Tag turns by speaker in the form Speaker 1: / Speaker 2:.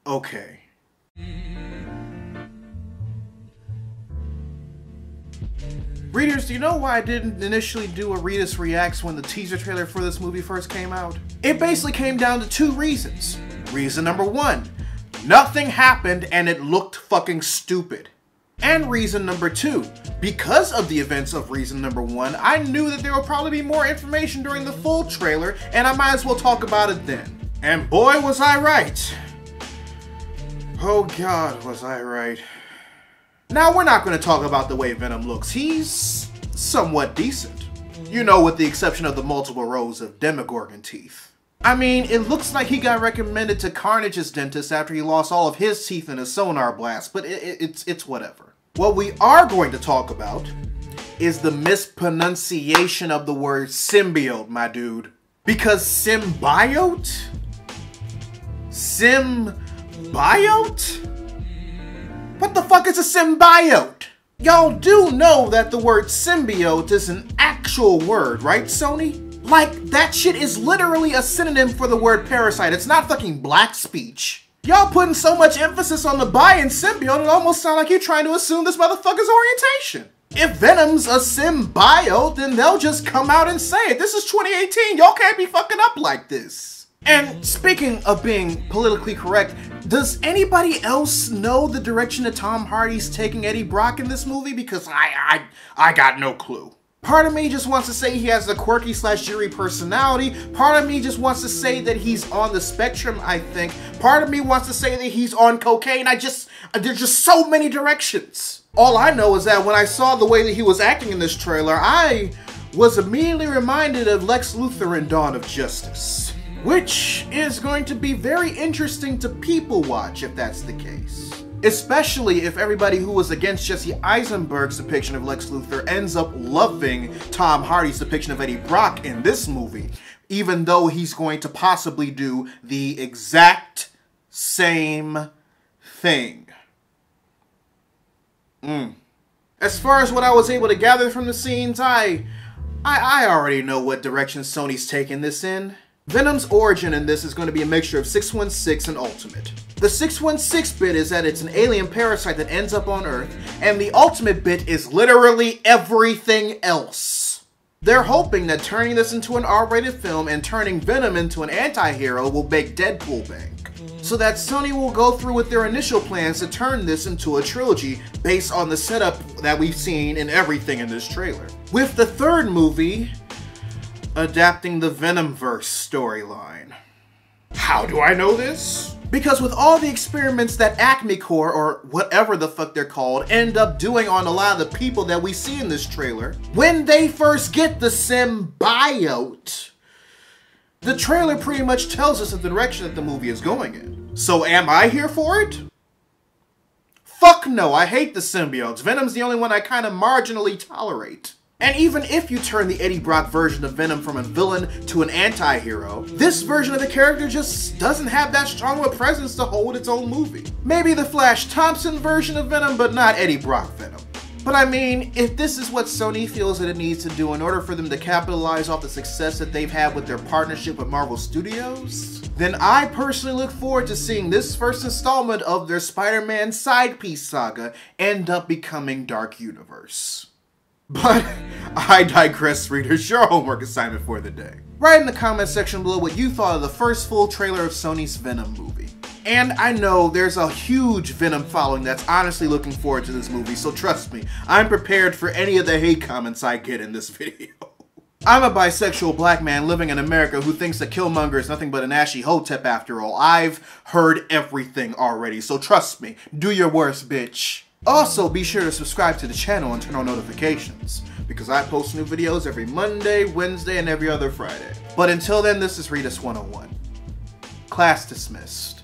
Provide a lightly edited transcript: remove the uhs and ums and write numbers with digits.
Speaker 1: Okay. Readers, do you know why I didn't initially do a Readus Reacts when the teaser trailer for this movie first came out? It basically came down to two reasons. Reason number one, nothing happened and it looked fucking stupid. And reason number two, because of the events of reason number one, I knew that there would probably be more information during the full trailer and I might as well talk about it then. And boy was I right. Oh God, was I right. Now, we're not going to talk about the way Venom looks. He's somewhat decent. You know, with the exception of the multiple rows of Demogorgon teeth. I mean, it looks like he got recommended to Carnage's dentist after he lost all of his teeth in a sonar blast, but it's whatever. What we are going to talk about is the mispronunciation of the word symbiote, my dude. Because symbiote? Symbiote? What the fuck is a symbiote? Y'all do know that the word symbiote is an actual word, right, Sony? Like, that shit is literally a synonym for the word parasite. It's not fucking black speech. Y'all putting so much emphasis on the bi and symbiote, it almost sounds like you're trying to assume this motherfucker's orientation. If Venom's a symbiote, then they'll just come out and say it. This is 2018. Y'all can't be fucking up like this. And speaking of being politically correct, does anybody else know the direction that Tom Hardy's taking Eddie Brock in this movie? Because I got no clue. Part of me just wants to say he has a quirky / eerie personality. Part of me just wants to say that he's on the spectrum, I think. Part of me wants to say that he's on cocaine. There's just so many directions. All I know is that when I saw the way that he was acting in this trailer, I was immediately reminded of Lex Luthor in Dawn of Justice. Which is going to be very interesting to people watch if that's the case. Especially if everybody who was against Jesse Eisenberg's depiction of Lex Luthor ends up loving Tom Hardy's depiction of Eddie Brock in this movie, even though he's going to possibly do the exact same thing. As far as what I was able to gather from the scenes, I already know what direction Sony's taking this in. Venom's origin in this is going to be a mixture of 616 and Ultimate. The 616 bit is that it's an alien parasite that ends up on Earth, and the Ultimate bit is literally everything else. They're hoping that turning this into an R-rated film and turning Venom into an anti-hero will make Deadpool bank. So that Sony will go through with their initial plans to turn this into a trilogy based on the setup that we've seen in everything in this trailer. With the third movie adapting the Venomverse storyline. How do I know this? Because with all the experiments that Acme Corps, or whatever the fuck they're called, end up doing on a lot of the people that we see in this trailer, when they first get the symbiote, the trailer pretty much tells us the direction that the movie is going in. So am I here for it? Fuck no, I hate the symbiotes. Venom's the only one I kind of marginally tolerate. And even if you turn the Eddie Brock version of Venom from a villain to an anti-hero, this version of the character just doesn't have that strong of a presence to hold its own movie. Maybe the Flash Thompson version of Venom, but not Eddie Brock Venom. But I mean, if this is what Sony feels that it needs to do in order for them to capitalize off the success that they've had with their partnership with Marvel Studios, then I personally look forward to seeing this first installment of their Spider-Man side piece saga end up becoming Dark Universe. But I digress, readers. Your homework assignment for the day. Write in the comment section below what you thought of the first full trailer of Sony's Venom movie. And I know there's a huge Venom following that's honestly looking forward to this movie, so trust me, I'm prepared for any of the hate comments I get in this video. I'm a bisexual black man living in America who thinks that Killmonger is nothing but an ashy hotep after all. I've heard everything already, so trust me, do your worst, bitch. Also, be sure to subscribe to the channel and turn on notifications, because I post new videos every Monday, Wednesday, and every other Friday. But until then, this is Readus 101. Class dismissed.